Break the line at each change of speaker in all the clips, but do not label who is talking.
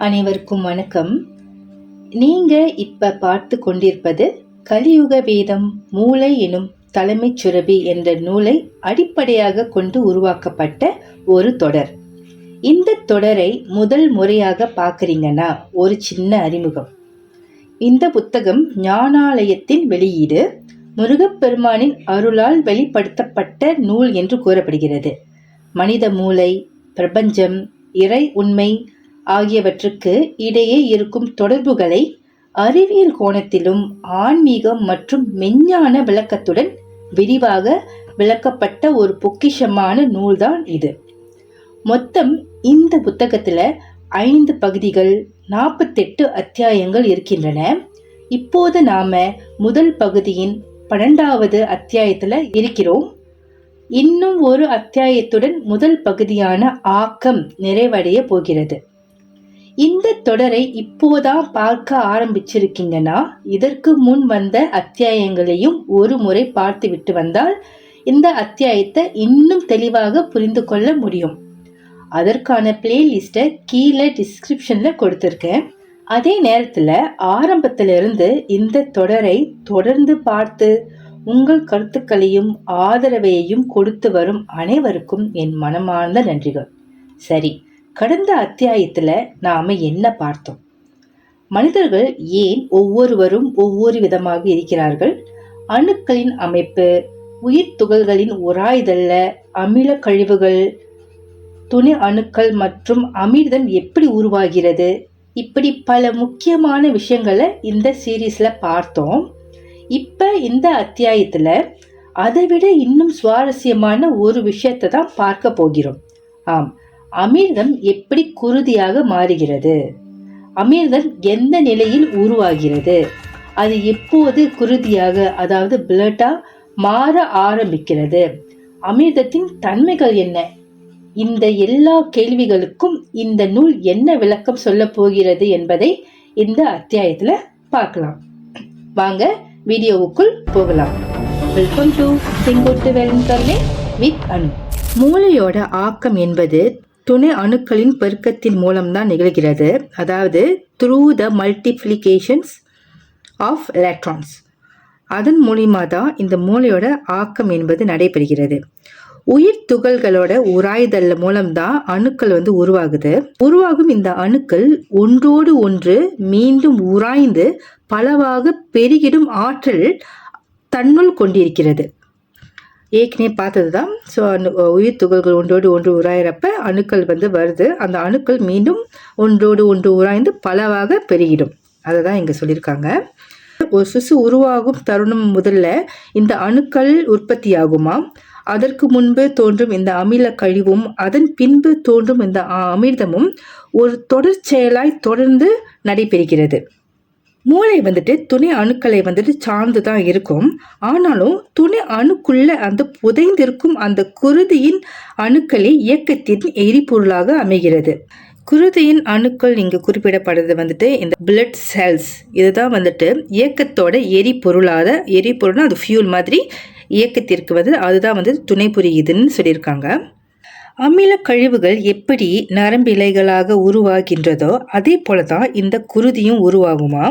அனைவருக்கும் வணக்கம். நீங்க இப்ப பார்த்து கொண்டிருப்பது கலியுக வேதம் மூளை எனும் தலைமைச் சுரபி என்ற நூலை அடிப்படையாக கொண்டு உருவாக்கப்பட்ட ஒரு தொடர். இந்த தொடரை முதல் முறையாக பார்க்குறீங்கன்னா ஒரு சின்ன அறிமுகம். இந்த புத்தகம் ஞானாலயத்தின் வெளியீடு, முருகப்பெருமானின் அருளால் வெளிப்படுத்தப்பட்ட நூல் என்று கூறப்படுகிறது. மனித மூளை, பிரபஞ்சம், இறை உண்மை ஆகியவற்றுக்கு இடையே இருக்கும் தொடர்புகளை அறிவியல் கோணத்திலும் ஆன்மீகம் மற்றும் மெஞ்ஞான விளக்கத்துடன் விரிவாக விளக்கப்பட்ட ஒரு பொக்கிஷமான நூல்தான் இது. மொத்தம் இந்த புத்தகத்துல 5 பகுதிகள், 48 அத்தியாயங்கள் இருக்கின்றன. இப்போது நாம முதல் பகுதியின் 12வது அத்தியாயத்துல இருக்கிறோம். இன்னும் ஒரு அத்தியாயத்துடன் முதல் பகுதியான ஆக்கம் நிறைவடைய போகிறது. இந்த தொடரை இப்போதான் பார்க்க ஆரம்பிச்சிருக்கீங்கன்னா இதற்கு முன் வந்த அத்தியாயங்களையும் ஒரு முறை பார்த்து விட்டு வந்தால் இந்த அத்தியாயத்தை இன்னும் தெளிவாக புரிந்து கொள்ள முடியும். அதற்கான பிளேலிஸ்ட்டை கீழே டிஸ்கிரிப்ஷன்ல கொடுத்துருக்கேன். அதே நேரத்துல ஆரம்பத்திலிருந்து இந்த தொடரை தொடர்ந்து பார்த்து உங்கள் கருத்துக்களையும் ஆதரவையும் கொடுத்து வரும் அனைவருக்கும் என் மனமார்ந்த நன்றிகள். சரி, கடந்த அத்தியாயத்துல நாம என்ன பார்த்தோம்? மனிதர்கள் ஏன் ஒவ்வொருவரும் ஒவ்வொரு விதமாக இருக்கிறார்கள்? அணுக்களின் அமைப்பு, உயிர் துகள்களின் உராய்தல்ல, அமில கழிவுகள், துணை அணுக்கள் மற்றும் அமிர்தம் எப்படி உருவாகிறது, இப்படி பல முக்கியமான விஷயங்களை இந்த சீரீஸ்ல பார்த்தோம். இப்ப இந்த அத்தியாயத்துல அதைவிட இன்னும் சுவாரஸ்யமான ஒரு விஷயத்தை தான் பார்க்க போகிறோம். ஆம், அமிர்தம் எப்படி குருதியாக மாறுகிறது, அமிர்தம் எந்த நிலையில் உருவாகிறது, அது எப்போது குருதியாக அதாவது பிளட்டா மாற ஆரம்பிக்கிறது, அமிர்தத்தின் தன்மைகள் என்ன, இந்த எல்லா கேள்விகளுக்கும் இந்த நூல் என்ன விளக்கம் சொல்ல போகிறது என்பதை இந்த அத்தியாயத்துல பார்க்கலாம். வாங்க வீடியோவுக்குள் போகலாம். Welcome to Sengottu Velan with Anu. மூளையோட ஆக்கம் என்பது துணை அணுக்களின் பெருக்கத்தின் மூலம்தான் நிகழ்கிறது. அதாவது through the multiplications of electrons. அதன் மூலியமா தான் இந்த மூளையோட ஆக்கம் என்பது நடைபெறுகிறது. உயிர் துகள்களோட உராய்தல் மூலம்தான் அணுக்கள் உருவாகுது. உருவாகும் இந்த அணுக்கள் ஒன்றோடு ஒன்று மீண்டும் உராய்ந்து பலவாக பெருகிடும் ஆற்றல் தன்னுள் கொண்டிருக்கிறது. ஏற்கனவே பார்த்தது தான். ஸோ உயிர் துகள்கள் ஒன்றோடு ஒன்று உராயிறப்ப அணுக்கள் வருது. அந்த அணுக்கள் மீண்டும் ஒன்றோடு ஒன்று உராய்ந்து பலவாக பெருகிடும். அதை தான் இங்கே சொல்லியிருக்காங்க. ஒரு சிசு உருவாகும் தருணம் முதல்ல இந்த அணுக்கள் உற்பத்தி ஆகுமாம். அதற்கு முன்பு தோன்றும் இந்த அமில கழிவும் அதன் பின்பு தோன்றும் இந்த அமிர்தமும் ஒரு தொடர் செயலாய் தொடர்ந்து நடைபெறுகிறது. மூளை துணை அணுக்களை சார்ந்து தான் இருக்கும். ஆனாலும் துணை அணுக்குள்ள அந்த புதைந்திருக்கும் அந்த குருதியின் அணுக்களே இயக்கத்தின் எரிபொருளாக அமைகிறது. குருதியின் அணுக்கள் இங்கு குறிப்பிடப்படுறது இந்த பிளட் செல்ஸ். இதுதான் இயக்கத்தோட எரிபொருள்னா அது ஃபியூல் மாதிரி இயக்கத்திற்கு அதுதான் துணை புரியுதுன்னு சொல்லியிருக்காங்க. அமில கழிவுகள் எப்படி நரம்பிழைகளாக உருவாகின்றதோ அதே போலதான் இந்த குருதியும் உருவாகுமா.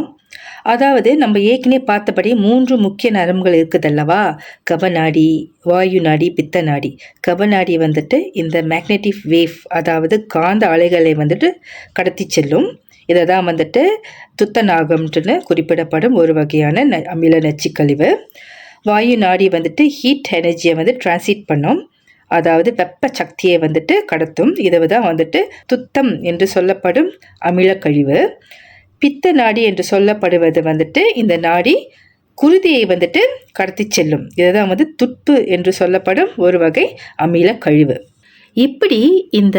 அதாவது நம்ம ஏற்கனவே பார்த்தபடி 3 முக்கிய நரம்புகள் இருக்குதல்லவா, கபநாடி, வாயு நாடி, பித்த நாடி. கபநாடி இந்த மேக்னெட்டிக் வேவ் அதாவது காந்த அலைகளை கடத்தி செல்லும். இதை தான் துத்தநாகம்னு குறிப்பிடப்படும் ஒரு வகையான அமில நச்சுக்கழிவு. வாயு நாடி ஹீட் எனர்ஜியை டிரான்ஸ்மிட் பண்ணும். அதாவது வெப்ப சக்தியை கடத்தும். இதை தான் துத்தம் என்று சொல்லப்படும் அமில கழிவு. பித்த நாடி என்று சொல்லப்படுவது இந்த நாடி குருதியை கடத்தி செல்லும். இதுதான் துட்பு என்று சொல்லப்படும் ஒரு வகை அமில கழிவு. இப்படி இந்த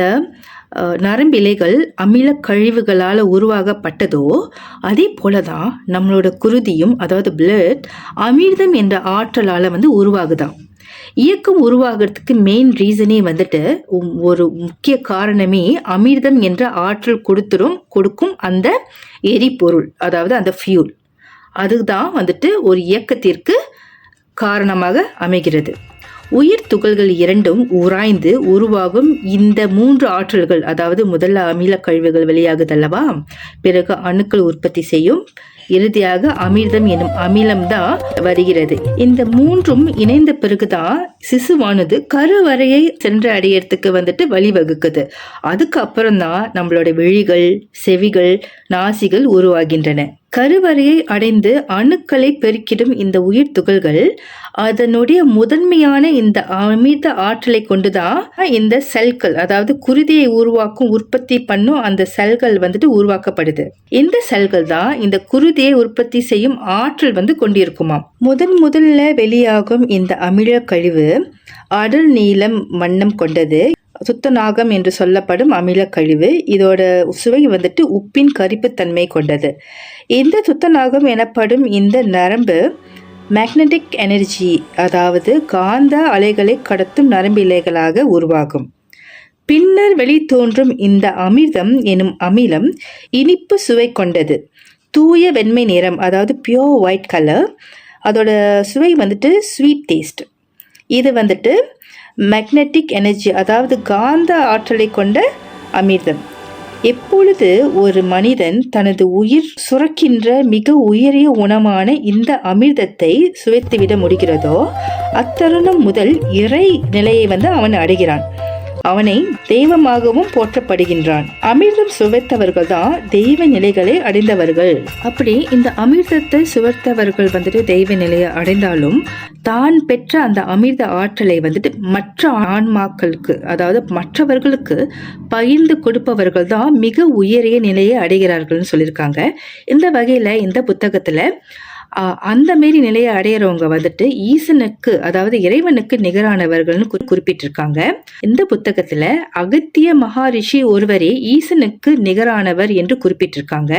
நரம்பிழைகள் அமில கழிவுகளால் உருவாகப்பட்டதோ அதே போலதான் நம்மளோட குருதியும் அதாவது பிளட் அமிர்தம் என்ற ஆற்றலால் உருவாகுதான். இயக்கம் உருவாகிறதுக்கு மெயின் ரீசனே ஒரு முக்கிய காரணமே அமிர்தம் என்ற ஆற்றல் கொடுக்கும் அந்த எரிபொருள், அதாவது அந்த ஃபியூல். அதுதான் ஒரு இயக்கத்திற்கு காரணமாக அமைகிறது. உயிர் துகள்கள் இரண்டும் உராய்ந்து உருவாகும் இந்த 3 ஆற்றல்கள், அதாவது முதல்ல அமில கழிவுகள் வெளியாகுதல்லவா, பிறகு அணுக்கள் உற்பத்தி செய்யும், இறுதியாக அமிர்தம் எனும் அமிலம் தான் வருகிறது. இந்த 3ம் இணைந்த பிறகுதான் சிசுவானது கருவறையை சென்று அடையறதுக்கு வழிவகுக்குது. அதுக்கப்புறம் தான் நம்மளோட விழிகள், செவிகள், நாசிகள் உருவாகின்றன. கருவறையை அடைந்து அணுக்களை பெருக்கிடும் இந்த உயிர் துகள்கள் அதனுடைய முதன்மையான இந்த அமிர்த ஆற்றலை கொண்டுதான் இந்த செல்கள், அதாவது குருதியை உருவாக்கும் உற்பத்தி பண்ணும் அந்த செல்கள் உருவாக்கப்படுது. இந்த செல்கள் தான் இந்த குருதியை உற்பத்தி செய்யும் ஆற்றல் கொண்டிருக்குமாம். முதல்ல வெளியாகும் இந்த அமில கழிவு அடர் நீலம் வண்ணம் கொண்டது. துத்தநாகம் என்று சொல்லப்படும் அமில கழிவு. இதோட சுவை உப்பின் கரிப்புத்தன்மை கொண்டது. இந்த துத்தநாகம் எனப்படும் இந்த நரம்பு மேக்னெட்டிக் எனர்ஜி, அதாவது காந்த அலைகளை கடத்தும் நரம்பிலைகளாக உருவாகும். பின்னர் வெளித்தோன்றும் இந்த அமிர்தம் எனும் அமிலம் இனிப்பு சுவை கொண்டது. தூய வெண்மை நிறம், அதாவது பியோர் ஒயிட் கலர். அதோட சுவை ஸ்வீட் டேஸ்ட். இது மேக்னெட்டிக் எனர்ஜி, அதாவது காந்த ஆற்றலை கொண்ட அமிர்தம். எப்பொழுது ஒரு மனிதன் தனது உயிர் சுரக்கின்ற மிக உயரிய உணவான இந்த அமிர்தத்தை சுவைத்துவிட முடிகிறதோ அத்தருணம் முதல் இறை நிலையை அவன் அடைகிறான். அவனை தெய்வமாகவும் போற்றப்படுகின்றான். அமிர்தம் சுவைத்தவர்கள் தான் தெய்வ நிலைகளை அடைந்தவர்கள். அப்படி இந்த அமிர்தத்தை சுவைத்தவர்கள் தெய்வ நிலையை அடைந்தாலும் தான் பெற்ற அந்த அமிர்த ஆற்றலை மற்ற ஆன்மாக்களுக்கு, அதாவது மற்றவர்களுக்கு பகிர்ந்து கொடுப்பவர்கள் தான் மிக உயரிய நிலையை அடைகிறார்கள்னு சொல்லியிருக்காங்க. இந்த வகையில இந்த புத்தகத்துல அந்த மாரி நிலையை அடையிறவங்க ஈசனுக்கு, அதாவது இறைவனுக்கு நிகரானவர்கள்னு குறிப்பிட்டிருக்காங்க. இந்த புத்தகத்துல அகத்திய மகாரிஷி ஒருவரே ஈசனுக்கு நிகரானவர் என்று குறிப்பிட்டிருக்காங்க.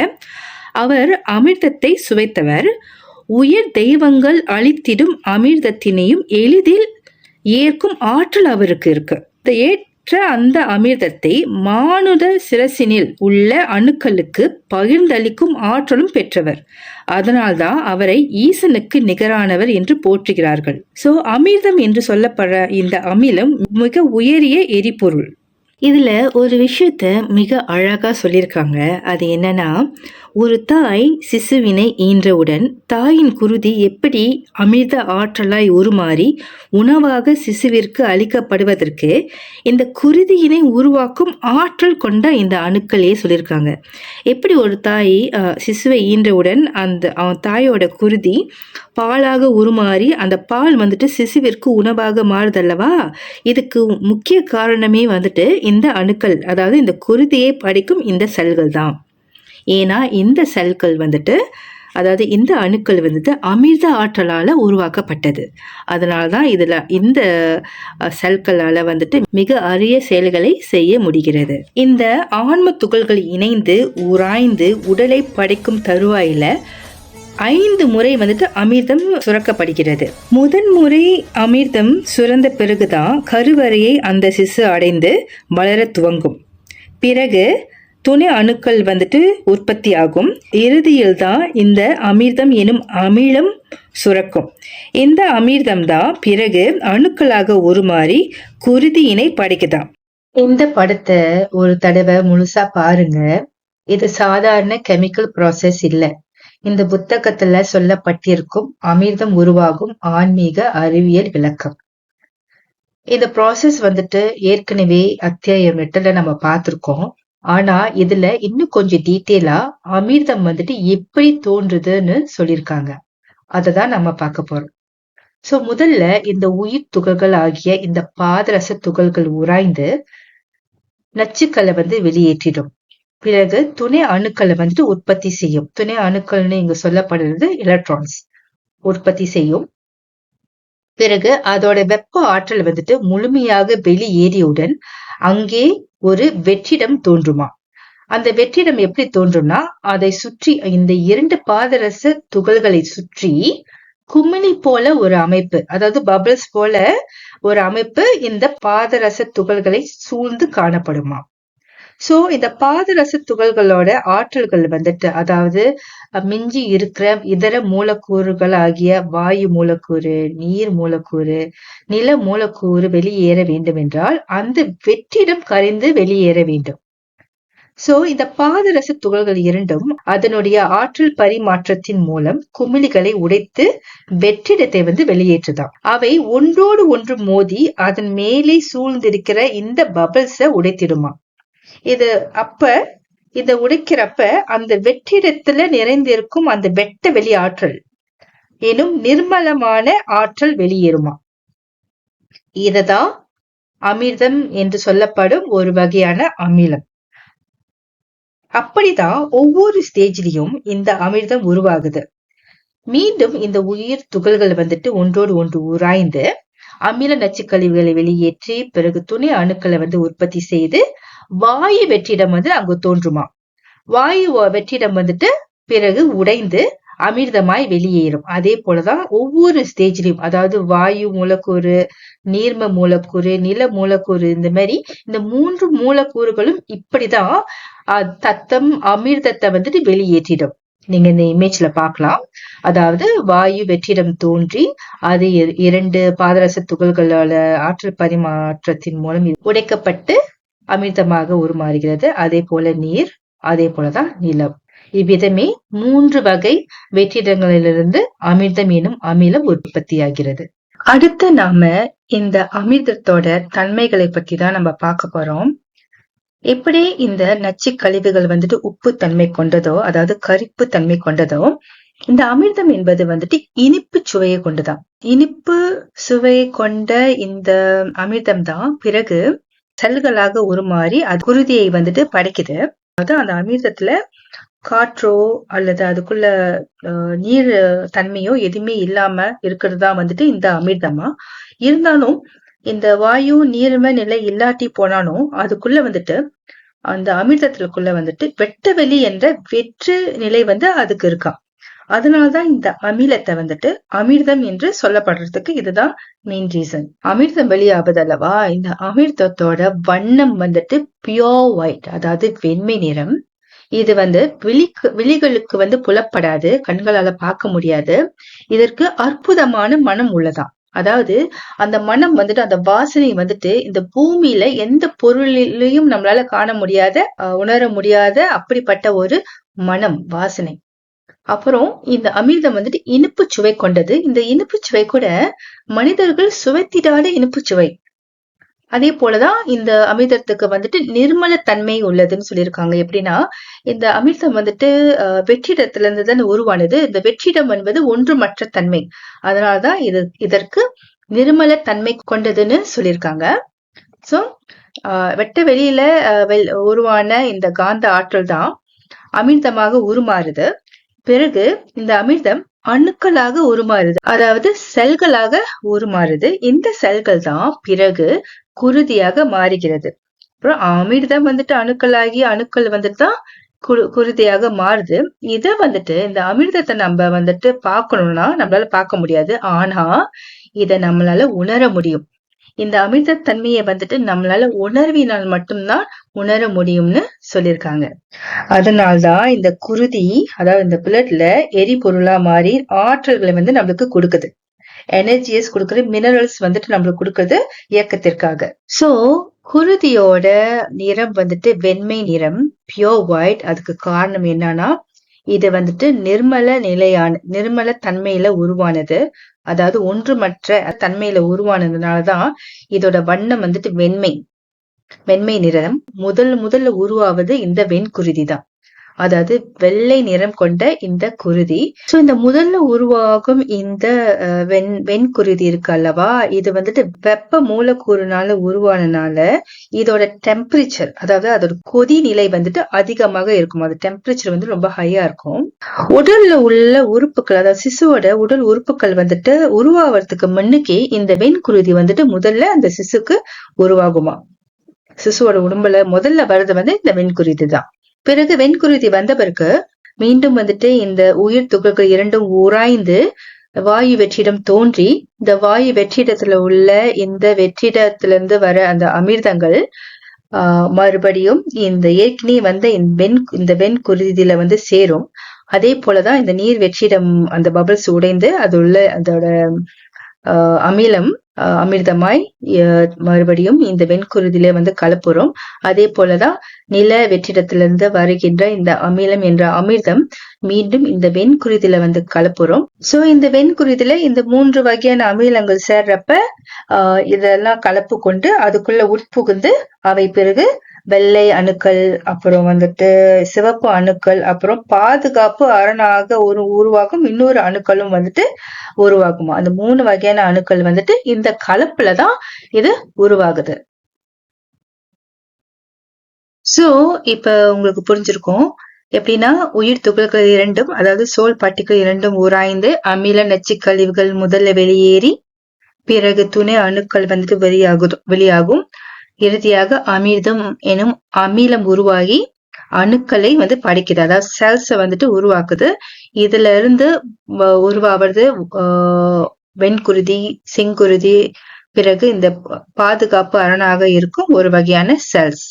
அவர் அமிர்தத்தை சுவைத்தவர். உயர் தெய்வங்கள் அளித்திடும் அமிர்தத்தினையும் எளிதில் ஏற்கும் ஆற்றல் அவருக்கு இருக்கு. அந்த அமிர்தத்தை மானுட சிரசினில் உள்ள அணுக்களுக்கு பகிர்ந்தளிக்கும் ஆற்றலும் பெற்றவர். அதனால்தான் அவரை ஈசனுக்கு நிகரானவர் என்று போற்றுகிறார்கள். அமிர்தம் என்று சொல்லப்படுற இந்த அமிலம் மிக உயரிய எரிபொருள். இதுல ஒரு விஷயத்த மிக அழகா சொல்லியிருக்காங்க. அது என்னன்னா, ஒரு தாய் சிசுவினை ஈன்றவுடன் தாயின் குருதி எப்படி அமிர்த ஆற்றலாய் உருமாறி உணவாக சிசுவிற்கு அளிக்கப்படுவதற்கு இந்த குருதியினை உருவாக்கும் ஆற்றல் கொண்ட இந்த அணுக்களே சொல்லியிருக்காங்க. எப்படி ஒரு தாய் சிசுவை ஈன்றவுடன் அவன் தாயோட குருதி பாலாக உருமாறி அந்த பால் சிசுவிற்கு உணவாக மாறுதல்லவா, இதுக்கு முக்கிய காரணமே இந்த அணுக்கள், அதாவது இந்த குருதியை படிக்கும் இந்த செல்கள் தான். ஏன்னா இந்த செல்கள் அதாவது இந்த அணுக்கள் அமிர்த ஆற்றலால உருவாக்கப்பட்டது. அதனால்தான் இதுல இந்த செல்களால மிக அரிய செயல்களை செய்ய முடிகிறது. இந்த ஆன்ம துகள்கள் இணைந்து உராய்ந்து உடலை படைக்கும் தருவாயில 5 முறை அமிர்தம் சுரக்கப்படுகிறது. முதன் முறை அமிர்தம் சுரந்த பிறகுதான் கருவறையை அந்த சிசு அடைந்து வளர துவங்கும். பிறகு துணை அணுக்கள் உற்பத்தி ஆகும். இறுதியில் தான் இந்த அமிர்தம் எனும் அமிலம் சுரக்கும். இந்த அமிர்தம் தான் பிறகு அணுக்களாக உருமாறி குருதியினை படைக்குதாம். இந்த படத்தை ஒரு தடவை முழுசா பாருங்க. இது சாதாரண கெமிக்கல் ப்ராசஸ் இல்ல. இந்த புத்தகத்துல சொல்லப்பட்டிருக்கும் அமிர்தம் உருவாகும் ஆன்மீக அறிவியல் விளக்கம். இந்த ப்ராசஸ் ஏற்கனவே அத்தியாயம் 8ல நம்ம பார்த்திருக்கோம். ஆனா இதுல இன்னும் கொஞ்சம் டீட்டெயிலா அமிர்தம் எப்படி தோன்றுதுன்னு சொல்லியிருக்காங்க. அததான் நம்ம பார்க்க போறோம். முதல்ல இந்த உயிர் துகள்கள் ஆகிய இந்த பாதரச துகள்கள் உராய்ந்து நச்சுக்களை வெளியேற்றிடும். பிறகு துணை அணுக்களை உற்பத்தி செய்யும். துணை அணுக்கள்னு இங்க சொல்லப்படுறது எலக்ட்ரான்ஸ் உற்பத்தி செய்யும். பிறகு அதோட வெப்ப ஆற்றல் முழுமையாக வெளியேறியவுடன் அங்கே ஒரு வெற்றிடம் தோன்றுமா. அந்த வெற்றிடம் எப்படி தோன்றும்னா, அதை சுற்றி இந்த 2 பாதரச துகள்களை சுற்றி குமிழி போல ஒரு அமைப்பு, அதாவது பபிள்ஸ் போல ஒரு அமைப்பு இந்த பாதரச துகள்களை சூழ்ந்து காணப்படுமா. சோ இந்த பாதரச துகள்களோட ஆற்றல்கள் வந்துட்டு, அதாவது மிஞ்சி இருக்கிற இதர மூலக்கூறுகள் ஆகிய வாயு மூலக்கூறு, நீர் மூலக்கூறு, நில மூலக்கூறு வெளியேற வேண்டும் என்றால் அந்த வெற்றிடம் கரைந்து வெளியேற வேண்டும். சோ இந்த பாதரச துகள்கள் இரண்டும் அதனுடைய ஆற்றல் பரிமாற்றத்தின் மூலம் குமிழிகளை உடைத்து வெற்றிடத்தை வெளியேற்றுதாம். அவை ஒன்றோடு ஒன்று மோதி அதன் மேலே சூழ்ந்திருக்கிற இந்த பபிள்ஸ உடைத்திடுமா. இது இத உடைக்கிறப்ப அந்த வெற்றிடத்துல நிறைந்திருக்கும் அந்த வெட்ட வெளி ஆற்றல் எனும் நிர்மலமான ஆற்றல் வெளியேறுமா. இததான் அமிர்தம் என்று சொல்லப்படும் ஒரு வகையான அமிலம். அப்படிதான் ஒவ்வொரு ஸ்டேஜ்லயும் இந்த அமிர்தம் உருவாகுது. மீண்டும் இந்த உயிர் துகள்கள் ஒன்றோடு ஒன்று உராய்ந்து அமில நச்சுக்கழிவுகளை வெளியேற்றி பிறகு துணை அணுக்களை உற்பத்தி செய்து வாயு வெற்றிடம் அங்கு தோன்றுமா. வாயு வெற்றிடம் பிறகு உடைந்து அமிர்தமாய் வெளியேறும். அதே போலதான் ஒவ்வொரு ஸ்டேஜ்லயும், அதாவது வாயு மூலக்கூறு, நீர்ம மூலக்கூறு, நில மூலக்கூறு, இந்த மாதிரி இந்த 3 மூலக்கூறுகளும் இப்படிதான் தத்தம் அமிர்தத்தை வெளியேற்றிடும். நீங்க இந்த இமேஜ்ல பார்க்கலாம். அதாவது வாயு வெற்றிடம் தோன்றி அது 2 பாதரச துகள்களோட ஆற்றல் பரிமாற்றத்தின் மூலம் உடைக்கப்பட்டு அமிர்தமாக உருமாறுகிறது. அதே போல நீர், அதே போலதான் நிலம். இவ்விதமே 3 வகை வெற்றிடங்களிலிருந்து அமிர்தம் எனும் அமிலம் உற்பத்தியாகிறது. அடுத்து நாம இந்த அமிர்தத்தோட தன்மைகளை பத்தி தான் நம்ம பார்க்க போறோம். எப்படி இந்த நச்சு கழிவுகள் உப்பு தன்மை கொண்டதோ, அதாவது கரிப்பு தன்மை கொண்டதோ, இந்த அமிர்தம் என்பது இனிப்பு சுவையை கொண்டுதான். இனிப்பு சுவையை கொண்ட இந்த அமிர்தம் தான் பிறகு செல்களாக உருமாறி அது குருதியை படைக்குது. அதாவது அந்த அமிர்தத்துல காற்றோ அல்லது அதுக்குள்ள நீர் தன்மையோ எதுவுமே இல்லாம இருக்கிறது தான் இந்த அமிர்தமா. இருந்தாலும் இந்த வாயு நீர்ம நிலை இல்லாட்டி போனாலும் அதுக்குள்ள அந்த அமிர்தத்துக்குள்ள வெட்டவெளி என்ற வெற்று நிலை அதுக்கு இருக்காம். அதனாலதான் இந்த அமிலத்தை அமிர்தம் என்று சொல்லப்படுறதுக்கு இதுதான் மெயின் ரீசன். அமிர்தம் வெளியாவது அல்லவா. இந்த அமிர்தத்தோட வண்ணம் பியோர் ஒயிட், அதாவது வெண்மை நிறம். இது விழிகளுக்கு புலப்படாது, கண்களால பார்க்க முடியாது. இதற்கு அற்புதமான மனம் உள்ளதாம். அதாவது அந்த மனம் அந்த வாசனை இந்த பூமியில எந்த பொருளிலையும் நம்மளால காண முடியாத, உணர முடியாத அப்படிப்பட்ட ஒரு மனம், வாசனை. அப்புறம் இந்த அமிர்தம் இனிப்பு சுவை கொண்டது. இந்த இனிப்பு சுவை கூட மனிதர்கள் சுவைத்திடாத இனிப்பு சுவை. அதே போலதான் இந்த அமிர்தத்துக்கு நிர்மல தன்மை உள்ளதுன்னு சொல்லியிருக்காங்க. எப்படின்னா இந்த அமிர்தம் வெற்றிடத்துல இருந்து தானே உருவானது. இந்த வெற்றிடம் என்பது ஒன்றுமற்ற தன்மை. அதனாலதான் இதற்கு நிர்மல தன்மை கொண்டதுன்னு சொல்லியிருக்காங்க. சோ வெட்ட வெளியில உருவான இந்த காந்த ஆற்றல் தான் அமிர்தமாக உருமாறுது. பிறகு இந்த அமிர்தம் அணுக்களாக உருமாறுது, அதாவது செல்களாக உருமாறுது. இந்த செல்கள் தான் பிறகு குருதியாக மாறுகிறது. அப்புறம் அமிர்தம் அணுக்களாகி அணுக்கள் தான் குருதியாக மாறுது. இத இந்த அமிர்தத்தை நம்ம பார்க்கணும்னா நம்மளால பார்க்க முடியாது. ஆனா இத நம்மளால உணர முடியும். இந்த அமிர்த தன்மையை நம்மளால உணர்வினால் மட்டும்தான் உணர முடியும்னு சொல்லியிருக்காங்க. அதனால்தான் இந்த குருதி, அதாவது இந்த பிளட்ல எரிபொருளா மாறி ஆற்றல்களை நம்மளுக்கு கொடுக்குது. எனர்ஜியஸ் கொடுக்குறது, மினரல்ஸ் நம்மளுக்கு கொடுக்குறது இயக்கத்திற்காக. சோ குருதியோட நிறம் வெண்மை நிறம், பியோர் ஒயிட். அதுக்கு காரணம் என்னன்னா இது நிர்மல நிர்மல தன்மையில உருவானது. அதாவது ஒன்றுமற்ற தன்மையில உருவானதுனாலதான் இதோட வண்ணம் வெண்மை நிறம். முதல்ல உருவாவது இந்த வெண்குருதி தான். அதாவது வெள்ளை நிறம் கொண்ட இந்த குருதி. சோ இந்த முதல்ல உருவாகும் இந்த வெண்குருதி இருக்கு அல்லவா, இது வெப்ப மூலக்கூறுனால உருவானனால இதோட டெம்பரேச்சர், அதாவது அதோட கொதி நிலை அதிகமாக இருக்கும். அது டெம்பரேச்சர் ரொம்ப ஹையா இருக்கும். உடல்ல உள்ள உறுப்புகள், அதாவது சிசுவோட உடல் உறுப்புகள் உருவாவதுக்கு முன்னுக்கே இந்த வெண்குருதி முதல்ல அந்த சிசுக்கு உருவாகுமா. சிசுவோட உடம்புல முதல்ல வர்றது இந்த வெண்குருதி தான். பிறகு வெண்குருதி வந்த பிறகு மீண்டும் இந்த உயிர் துகள்கள் இரண்டும் உராய்ந்து வாயு வெற்றிடம் தோன்றி, இந்த வாயு வெற்றிடத்துல உள்ள இந்த வெற்றிடத்திலிருந்து வர அந்த அமிர்தங்கள் மறுபடியும் இந்த ஏற்கனவே வந்த இந்த வெண்குருதியில வந்து சேரும். அதே போலதான் இந்த நீர் வெற்றிடம் அந்த பபிள்ஸ் உடைந்து அது உள்ள அதோட அமிலம் அமிர்தமாய் மறுபடியும் இந்த வெண்குருதியில வந்து கலப்புறோம். அதே போலதான் நில வெற்றிடத்திலிருந்து வருகின்ற இந்த அமிலம் என்ற அமிர்தம் மீண்டும் இந்த வெண்குருதியில வந்து கலப்புறோம். சோ இந்த வெண்குருதியில இந்த 3 வகையான அமிலங்கள் சேர்றப்ப இதெல்லாம் கலப்பு கொண்டு அதுக்குள்ள உட்புகுந்து அவை பிறகு வெள்ளை அணுக்கள், அப்புறம் வந்துட்டு சிவப்பு அணுக்கள், அப்புறம் பாதுகாப்பு அரணாக உருவாகும் இன்னொரு அணுக்களும் வந்துட்டு உருவாகுமா. அந்த 3 வகையான அணுக்கள் வந்துட்டு இந்த கலப்புலதான் இது உருவாகுது. சோ இப்ப உங்களுக்கு புரிஞ்சிருக்கும் எப்படின்னா உயிர் துகள்கள் இரண்டும், அதாவது சோல் பார்ட்டிகள் இரண்டும் உராய்ந்து அமில நச்சு கழிவுகள் முதல்ல வெளியேறி பிறகு துணை அணுக்கள் வந்துட்டு வெளியாகும். இறுதியாக அமிர்தம் எனும் அமிலம் உருவாகி அணுக்களை வந்து படைக்குது, அதாவது செல்ஸ வந்துட்டு உருவாக்குது. இதுல இருந்து உருவாவது வெண்குருதி, செங்குருதி, பிறகு இந்த பாதுகாப்பு அரணாக இருக்கும் ஒரு வகையான செல்ஸ்,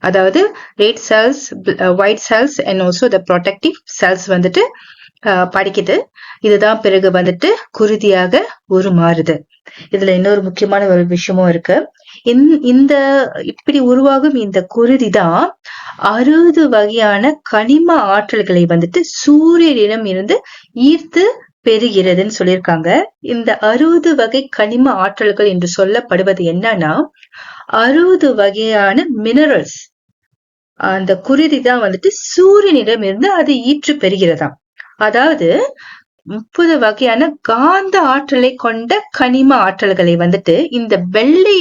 அதாவது red cells, white cells and also the protective cells வந்துட்டு படிக்குது. இதுதான் பிறகு வந்துட்டு குருதியாக உருமாறுது. இதுல இன்னொரு முக்கியமான ஒரு விஷயமும் இருக்கு. இந்த இப்படி உருவாகும் இந்த குருதி தான் 60 வகையான கனிம ஆற்றல்களை வந்துட்டு சூரியனிடம் இருந்து ஈர்த்து பெறுகிறதுன்னு சொல்லியிருக்காங்க. இந்த 60 வகை கனிம ஆற்றல்கள் என்று சொல்லப்படுவது என்னன்னா 60 வகையான மினரல்ஸ் அந்த குருதி தான் வந்துட்டு சூரியனிடம் இருந்து அது ஈற்று பெறுகிறதாம். அதாவது 30 வகையான காந்த ஆற்றலை கொண்ட கனிம ஆற்றல்களை வந்துட்டு இந்த வெள்ளை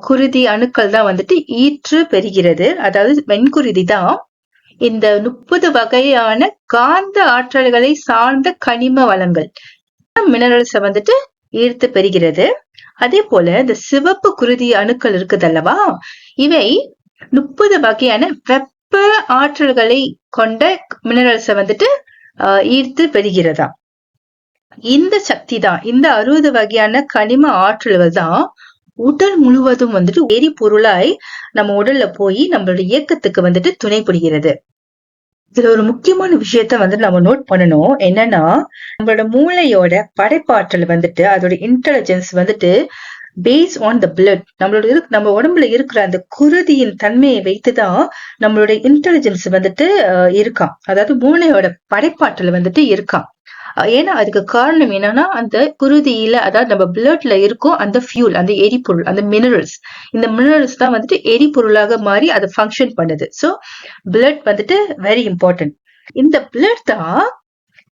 குருதி அணுக்கள் தான் வந்துட்டு ஈற்று பெறுகிறது. அதாவது வெண்குருதி தான் இந்த 30 வகையான காந்த ஆற்றல்களை சார்ந்த கனிம வளங்கள் மினரல்ஸ வந்துட்டு ஈர்த்து பெறுகிறது. அதே போல இந்த சிவப்பு குருதி அணுக்கள் இருக்குது அல்லவா, இவை 30 வகையான வெப்ப ஆற்றல்களை கொண்ட மினரல்ஸ வந்துட்டு ஈர்த்து பெறுகிறதா. இந்த சக்தி தான், இந்த 60 வகையான கனிம ஆற்றல்கள் தான் உடல் முழுவதும் வந்துட்டு எரிபொருளாய் நம்ம உடல்ல போய் நம்மளோட இயக்கத்துக்கு வந்துட்டு துணை புரிகிறது. இதுல ஒரு முக்கியமான விஷயத்த வந்து நம்ம நோட் பண்ணணும். என்னன்னா நம்மளோட மூளையோட படைப்பாற்றல் வந்துட்டு அதோட இன்டெலிஜென்ஸ் வந்துட்டு பேஸ் ஆன் த பிளட், நம்ம உடம்புல இருக்கிற அந்த குருதியின் தன்மையை வைத்துதான் நம்மளுடைய இன்டெலிஜென்ஸ் வந்துட்டு இருக்காம். அதாவது மூளையோட படைப்பாற்றல் வந்துட்டு இருக்காம். ஏன்னா அதுக்கு காரணம் என்னன்னா அந்த குருதியில, அதாவது நம்ம பிளட்ல இருக்கும் அந்த ஃபியூல், அந்த எரிபொருள், அந்த மினரல்ஸ், இந்த மினரல்ஸ் தான் வந்துட்டு எரிபொருளாக மாறி அது ஃபங்க்ஷன் பண்ணுது. சோ பிளட் வந்துட்டு வெரி இம்பார்ட்டன்ட். இந்த பிளட் தான்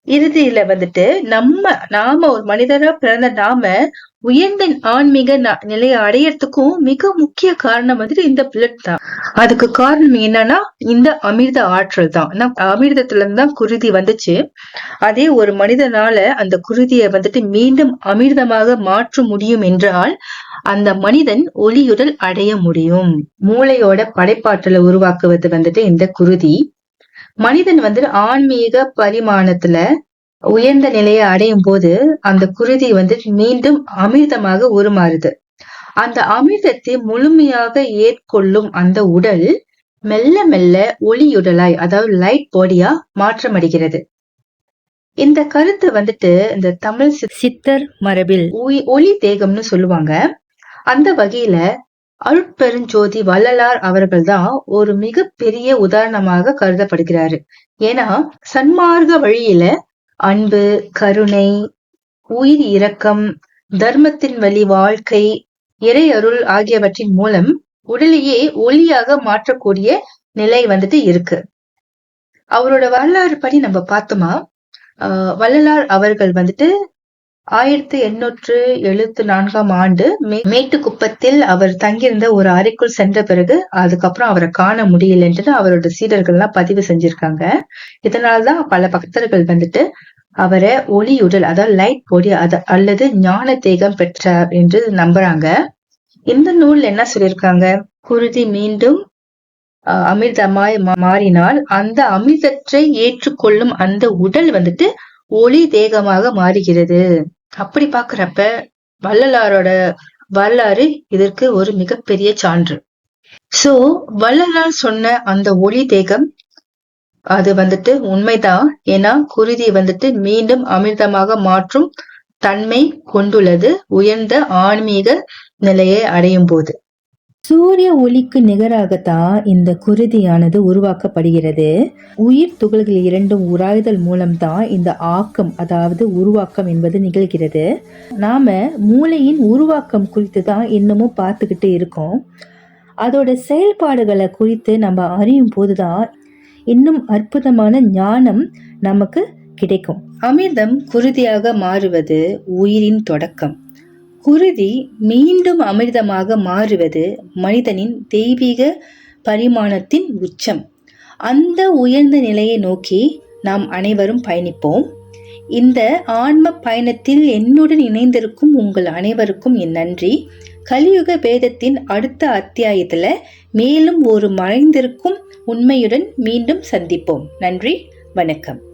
இறுதியில வந்துட்டு நாம ஒரு மனிதரா பிறந்த நாம உயர்ந்த ஆன்மீக நிலையை அடையறதுக்கும் மிக முக்கிய காரணம் வந்துட்டு இந்த பிளட் தான். அதுக்கு காரணம் என்னன்னா இந்த அமிர்த ஆற்றல் தான். அமிர்தத்துல இருந்து தான் குருதி வந்துச்சு. அதே ஒரு மனிதனால அந்த குருதியை வந்துட்டு மீண்டும் அமிர்தமாக மாற்ற முடியும் என்றால் அந்த மனிதன் ஒளியுடல் அடைய முடியும். மூளையோட படைப்பாற்றலை உருவாக்குவது வந்துட்டு இந்த குருதி. மனிதன் வந்துட்டு ஆன்மீக பரிமாணத்துல உயர்ந்த நிலையை அடையும் போது அந்த குருதி வந்துட்டு மீண்டும் அமிர்தமாக உருமாறுது. அந்த அமிர்தத்தை முழுமையாக ஏற்கொள்ளும் அந்த உடல் மெல்ல மெல்ல ஒளியுடலாய், அதாவது லைட் பாடியா மாற்றமடைகிறது. இந்த கருத்து வந்துட்டு இந்த தமிழ் சித்தர் மரபில் ஒளி தேகம்னு சொல்லுவாங்க. அந்த வகையில அருட்பெருஞ்சோதி வள்ளலார் அவர்கள் தான் ஒரு மிக பெரிய உதாரணமாக கருதப்படுகிறாரு. ஏன்னா சன்மார்க்க வழியில அன்பு, கருணை, உயிர் இரக்கம், தர்மத்தின் வழி வாழ்க்கை, இறை அருள் ஆகியவற்றின் மூலம் உடலையே ஒளியாக மாற்றக்கூடிய நிலை வந்துட்டு இருக்கு. அவரோட வரலாறு படி நம்ம பார்த்தோமா, வள்ளலார் அவர்கள் வந்துட்டு 1874 ஆண்டு மேட்டுக்குப்பத்தில் அவர் தங்கியிருந்த ஒரு அறைக்குள் சென்ற பிறகு அதுக்கப்புறம் அவரை காண முடியலன்ட்டு அவரோட சீடர்கள் எல்லாம் பதிவு செஞ்சிருக்காங்க. இதனால்தான் பல பக்தர்கள் வந்துட்டு அவரை ஒளியுடல், அதாவது லைட் பாடி அல்லது ஞான தேகம் பெற்றார் என்று நம்புறாங்க. இந்த நூல் என்ன சொல்லியிருக்காங்க, குருதி மீண்டும் அமிர்தமாய் மாறினால் அந்த அமிர்தத்தை ஏற்றுக்கொள்ளும் அந்த உடல் வந்துட்டு ஒளி தேகமாக மாறுகிறது. அப்படி பாக்குறப்ப வள்ளலாரோட வரலாறு இதற்கு ஒரு மிகப்பெரிய சான்று. சோ வள்ளலார் சொன்ன அந்த ஒளி தேகம் அது உண்மைதான். ஏன்னா குருதி மீண்டும் அமிர்தமாக மாற்றும் தன்மை கொண்டுள்ளது உயர்ந்த ஆன்மீக நிலையை அடையும் போது. சூரிய ஒளிக்கு நிகராகத்தான் இந்த குருதியானது உருவாக்கப்படுகிறது. உயிர் துகள்கள் இரண்டும் உராய்தல் மூலம்தான் இந்த ஆக்கம், அதாவது உருவாக்கம் என்பது நிகழ்கிறது. நாம மூளையின் உருவாக்கம் குறித்து தான் இன்னமும் பார்த்துக்கிட்டு இருக்கோம். அதோட செயல்பாடுகளை குறித்து நம்ம அறியும் போதுதான் இன்னும் அற்புதமான ஞானம் நமக்கு கிடைக்கும். அமிர்தம் குருதியாக மாறுவது உயிரின் தொடக்கம். குருதி மீண்டும் அமிர்தமாக மாறுவது மனிதனின் தெய்வீக பரிமாணத்தின் உச்சம். அந்த உயர்ந்த நிலையை நோக்கி நாம் அனைவரும் பயணிப்போம். இந்த ஆன்ம பயணத்தில் என்னுடன் இணைந்திருக்கும் உங்கள் அனைவருக்கும் என் நன்றி. கலியுக வேதத்தின் அடுத்த அத்தியாயத்துல மேலும் ஒரு மறைந்திருக்கும் உண்மையுடன் மீண்டும் சந்திப்போம். நன்றி, வணக்கம்.